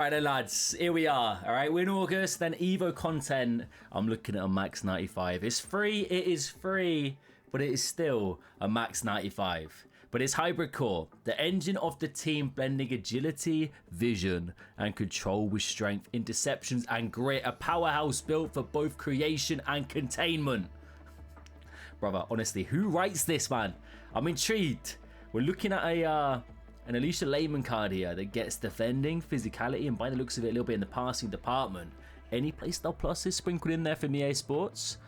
Alright then lads, here we are. Alright, we're in August, then Evo content. I'm looking at a max 95. It's free, it is free, but it is still a max 95. But it's hybrid core, the engine of the team, blending agility, vision, and control with strength, interceptions, and grit. A powerhouse built for both creation and containment. Brother, honestly, who writes this, man? I'm intrigued. We're looking at an Alicia Lehman card here that gets defending, physicality, and by the looks of it, a little bit in the passing department. Any playstyle pluses sprinkled in there from EA Sports?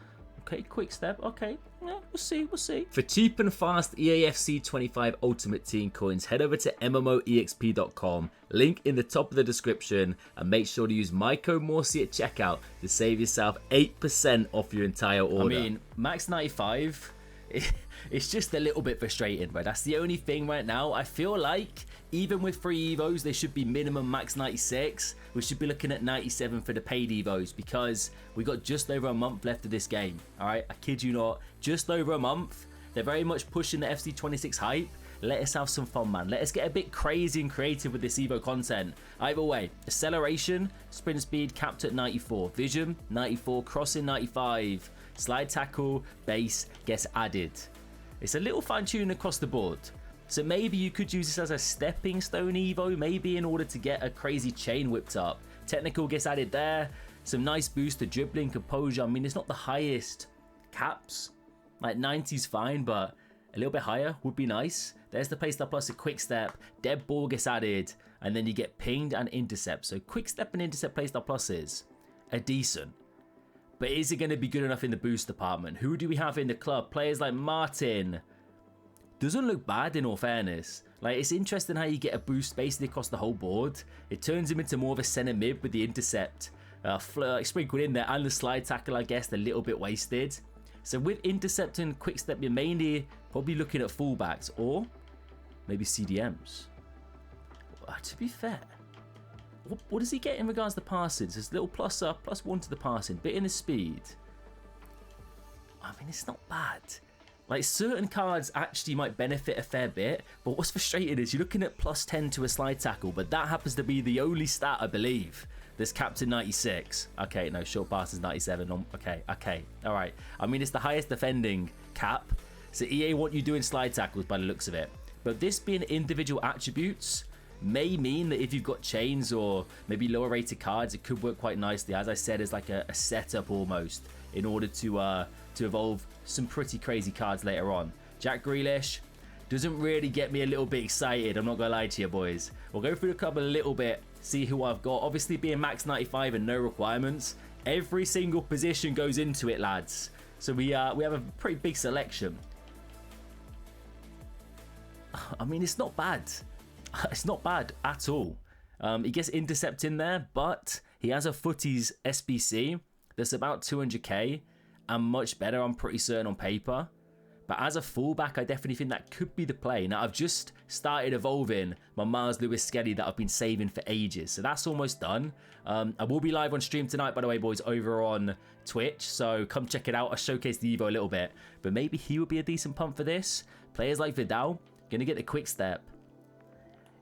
Okay, quick step. Okay, yeah, we'll see, we'll see. For cheap and fast EAFC 25 Ultimate Team coins, head over to MMOEXP.com, link in the top of the description, and make sure to use my code Morsey at checkout to save yourself 8% off your entire order. I mean, max 95... it's just a little bit frustrating, but that's the only thing right now. I feel like even with free Evos, they should be minimum max 96. We should be looking at 97 for the paid Evos because we got just over a month left of this game. All right, I kid you not, just over a month. They're very much pushing the FC26 hype. Let us have some fun, man. Let us get a bit crazy and creative with this Evo content. Either way, acceleration, sprint speed capped at 94, vision 94, crossing 95. Slide tackle, base gets added. It's a little fine-tuned across the board. So maybe you could use this as a stepping stone Evo, maybe in order to get a crazy chain whipped up. Technical gets added there. Some nice boost to dribbling, composure. I mean, it's not the highest caps. Like 90's fine, but a little bit higher would be nice. There's the playstyle plus a quick step. Dead ball gets added. And then you get pinged and intercept. So quick step and intercept playstyle pluses are decent. But is it going to be good enough in the boost department? Who do we have in the club? Players like Martin. Doesn't look bad in all fairness. Like, it's interesting how you get a boost basically across the whole board. It turns him into more of a center mid with the intercept sprinkled in there. And the slide tackle, I guess, a little bit wasted. So with intercept and quick step, you're mainly probably looking at fullbacks or maybe CDMs. To be fair, what does he get in regards to passing? It's this little +1 to the passing, bit in the speed. I mean, it's not bad. Like, certain cards actually might benefit a fair bit, but what's frustrating is you're looking at +10 to a slide tackle, but that happens to be the only stat, I believe, that's capped at 96. Okay, no, short pass is 97. Okay, all right. I mean, it's the highest defending cap, so EA want you doing slide tackles by the looks of it. But this being individual attributes may mean that if you've got chains or maybe lower rated cards, it could work quite nicely. As I said, as like a setup almost in order to evolve some pretty crazy cards later on. Jack Grealish doesn't really get me a little bit excited. I'm not gonna lie to you boys. We'll go through the club a little bit, see who I've got. Obviously being max 95 and no requirements, every single position goes into it, lads. So we have a pretty big selection. I mean, it's not bad. It's not bad at all. He gets intercept in there, but he has a footies SBC that's about 200k and much better, I'm pretty certain, on paper. But as a fullback, I definitely think that could be the play. Now, I've just started evolving my Mars Lewis Skelly that I've been saving for ages. So that's almost done. I will be live on stream tonight, by the way, boys, over on Twitch. So come check it out. I'll showcase the Evo a little bit. But maybe he would be a decent pump for this. Players like Vidal, going to get the quick step.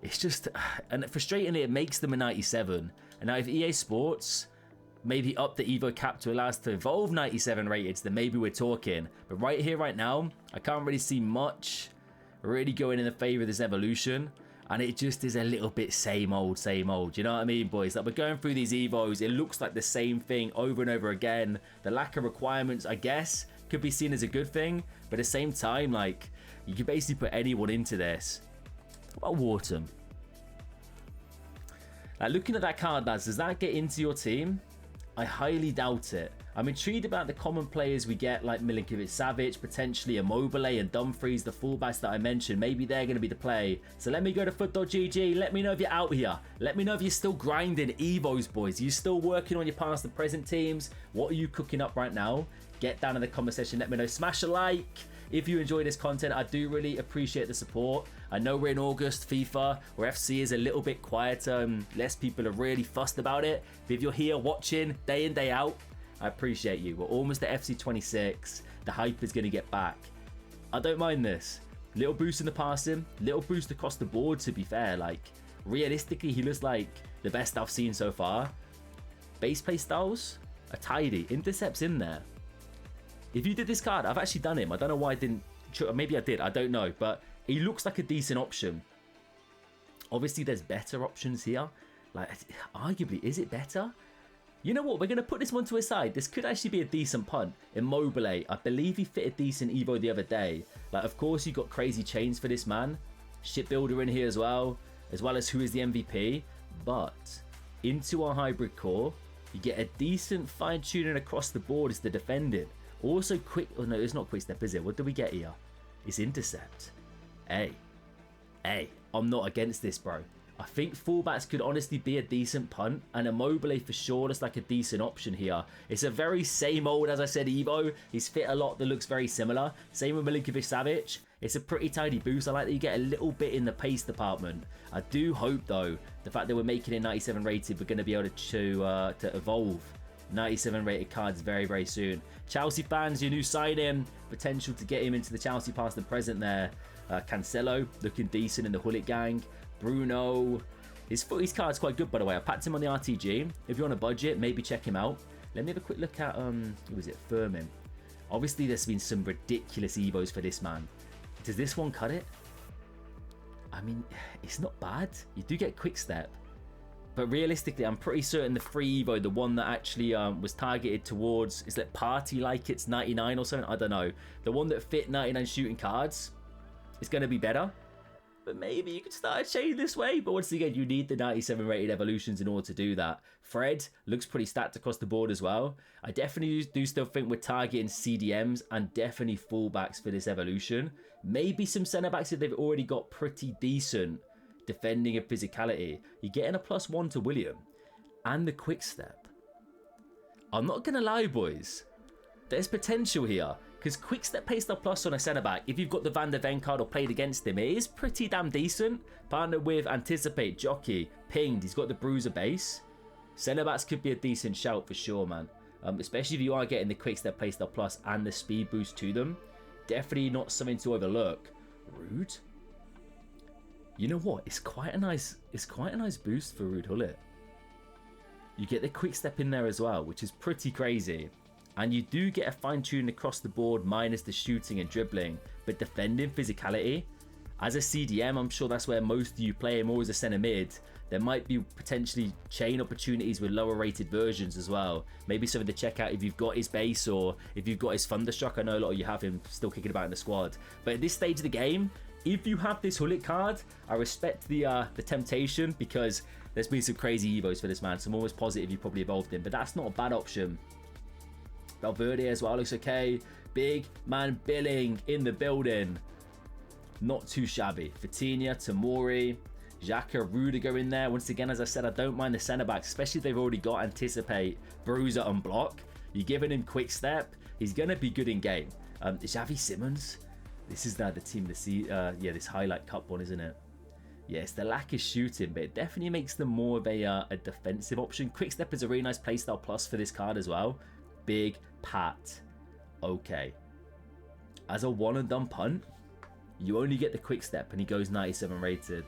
It's just, and frustratingly, it makes them a 97. And now if EA Sports maybe up the Evo cap to allow us to evolve 97 rated, then maybe we're talking. But right here, right now, I can't really see much really going in the favor of this evolution. And it just is a little bit same old, same old. You know what I mean, boys? Like, we're going through these Evos. It looks like the same thing over and over again. The lack of requirements, I guess, could be seen as a good thing. But at the same time, like, you can basically put anyone into this. What about Wharton? Like, looking at that card, lads, does that get into your team? I highly doubt it. I'm intrigued about the common players we get, like Milinkovic-Savic, potentially Immobile and Dumfries, the fullbacks that I mentioned. Maybe they're going to be the play. So let me go to foot.gg. Let me know if you're out here. Let me know if you're still grinding Evos, boys. Are you still working on your past and present teams? What are you cooking up right now? Get down in the comment section. Let me know. Smash a like if you enjoy this content. I do really appreciate the support. I know we're in August, FIFA, where FC is a little bit quieter and less people are really fussed about it. But if you're here watching day in, day out, I appreciate you. We're almost at FC26. The hype is going to get back. I don't mind this. Little boost in the passing, little boost across the board, to be fair. Like, realistically, he looks like the best I've seen so far. Base play styles are tidy. Intercepts in there. If you did this card, I've actually done him. I don't know why I didn't. Maybe I did. I don't know. But he looks like a decent option. Obviously, there's better options here. Like, arguably, is it better? You know what? We're going to put this one to a side. This could actually be a decent punt. Immobile, I believe he fit a decent Evo the other day. Like, of course, you got crazy chains for this man. Shipbuilder in here as well as who is the MVP. But into our hybrid core, you get a decent fine-tuning across the board as the defending. Also quick... Oh, no, it's not quick step, is it? What do we get here? It's intercept. Hey, I'm not against this, bro. I think fullbacks could honestly be a decent punt, and Immobile for sure looks like a decent option here. It's a very same old, as I said, Evo. He's fit a lot that looks very similar. Same with Milinkovic-Savic. It's a pretty tidy boost. I like that you get a little bit in the pace department. I do hope, though, the fact that we're making it 97 rated, we're going to be able to evolve 97 rated cards very, very soon. Chelsea fans, your new sign-in, potential to get him into the Chelsea past and present there. Cancelo looking decent in the Hullet gang. Bruno, his card's quite good, by the way. I packed him on the RTG. If you're on a budget, maybe check him out. Let me have a quick look at who was it? Furman. Obviously, there's been some ridiculous Evos for this man. Does this one cut it? I mean, it's not bad. You do get quick step, but realistically, I'm pretty certain the free Evo, the one that actually was targeted towards, is like party like it's 99 or something. I don't know. The one that fit 99 shooting cards is going to be better. But maybe you could start a chain this way. But once again, you need the 97 rated evolutions in order to do that. Fred looks pretty stacked across the board as well. I definitely do still think we're targeting CDMs and definitely fullbacks for this evolution. Maybe some centre backs if they've already got pretty decent defending and physicality. You're getting a +1 to William and the quick step. I'm not going to lie, boys. There's potential here. Because quick step pace plus on a centre back, if you've got the Van der Ven card or played against him, it is pretty damn decent. Partnered with Anticipate, Jockey, Pinged, he's got the Bruiser base. Centre backs could be a decent shout for sure, man. Especially if you are getting the quick step pace plus and the speed boost to them. Definitely not something to overlook. Rude. You know what? It's quite a nice boost for Rude Hullet. You get the quick step in there as well, which is pretty crazy. And you do get a fine-tune across the board minus the shooting and dribbling. But defending physicality, as a CDM, I'm sure that's where most of you play him, or as a centre mid. There might be potentially chain opportunities with lower rated versions as well. Maybe something to check out if you've got his base or if you've got his Thunderstruck. I know a lot of you have him still kicking about in the squad. But at this stage of the game, if you have this Hullet card, I respect the temptation because there's been some crazy Evos for this man. So I'm always positive you probably evolved him. But that's not a bad option. Valverde as well looks okay. Big man Billing in the building. Not too shabby. Vitinha, Tamori, Xhaka, Rudiger in there. Once again, as I said, I don't mind the centre backs, especially if they've already got Anticipate, Bruiser and Block. You're giving him quick step. He's going to be good in game. Xavi Simons. This is now the team to see. Yeah, this highlight cup one, isn't it? Yes, the lack of shooting, but it definitely makes them more of a defensive option. Quick step is a really nice playstyle plus for this card as well. Big Pat. Okay. As a one and done punt, you only get the quick step and he goes 97 rated.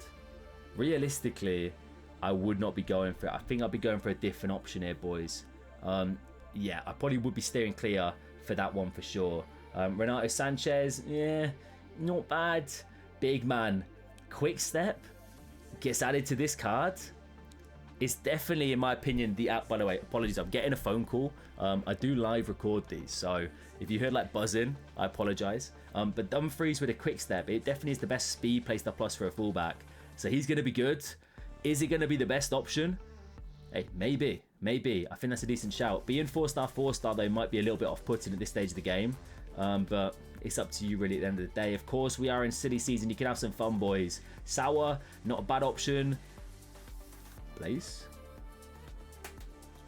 Realistically, I would not be going for it. I think I'd be going for a different option here, boys. Yeah, I probably would be steering clear for that one for sure. Renato Sanchez, yeah, not bad. Big man. Quick step gets added to this card. It's definitely, in my opinion, the app. By the way, apologies, I'm getting a phone call. I do live record these, so if you heard like buzzing, I apologize. But Dumfries with a quick step, it definitely is the best speed playstyle plus for a fullback. So he's going to be good. Is it going to be the best option? Hey, maybe. I think that's a decent shout. Being 4-star, 4-star, though, might be a little bit off-putting at this stage of the game. But it's up to you, really, at the end of the day. Of course, we are in silly season. You can have some fun, boys. Sauer, not a bad option. Place.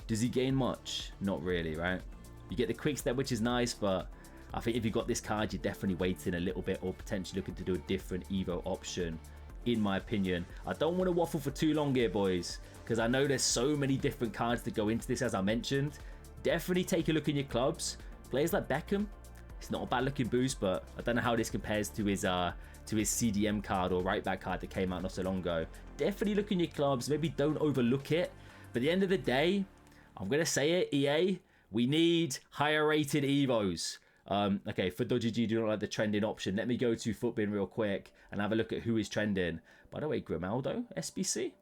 Does he gain much? Not really, right? You get the quick step, which is nice, but I think if you got this card, you're definitely waiting a little bit or potentially looking to do a different Evo option, in my opinion. I don't want to waffle for too long here, boys, because I know there's so many different cards that go into this, as I mentioned. Definitely take a look in your clubs. Players like Beckham, It's not a bad looking boost, but I don't know how this compares to his CDM card or right back card that came out not so long ago. Definitely look in your clubs. Maybe don't overlook it. But at the end of the day, I'm going to say it, EA, we need higher rated Evos. Okay, for Dodgy G, do not like the trending option. Let me go to Footbin real quick and have a look at who is trending. By the way, Grimaldo, SBC?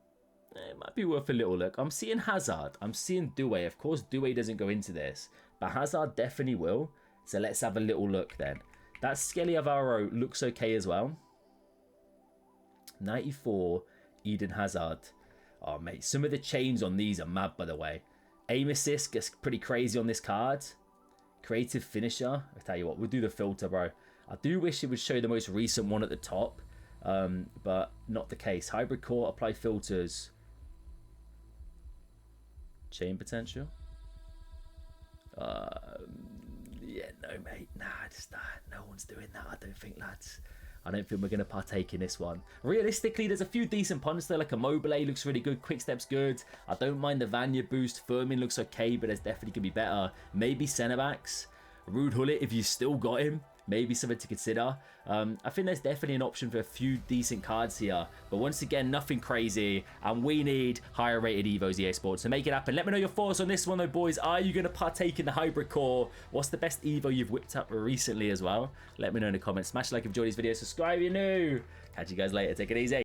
It might be worth a little look. I'm seeing Hazard. I'm seeing Doué. Of course, Doué doesn't go into this, but Hazard definitely will. So let's have a little look then. That Skelly Alvaro looks okay as well. 94, Eden Hazard. Oh, mate, some of the chains on these are mad, by the way. Aim assist gets pretty crazy on this card. Creative finisher. I tell you what, we'll do the filter, bro. I do wish it would show the most recent one at the top, but not the case. Hybrid core, apply filters. Chain potential. Yeah, no, mate. Nah, just no one's doing that. I don't think, lads. I don't think we're going to partake in this one. Realistically, there's a few decent punts there, like a Mobile looks really good. Quickstep's good. I don't mind the Vanya boost. Firmin looks okay, but there's definitely going to be better. Maybe centre backs. Rude Hullet, if you still got him, maybe something to consider. I think there's definitely an option for a few decent cards here. But once again, nothing crazy. And we need higher rated Evos, EA Sports, to make it happen. Let me know your thoughts on this one, though, boys. Are you going to partake in the hybrid core? What's the best Evo you've whipped up recently as well? Let me know in the comments. Smash like if you enjoyed this video. Subscribe if you're new. Catch you guys later. Take it easy.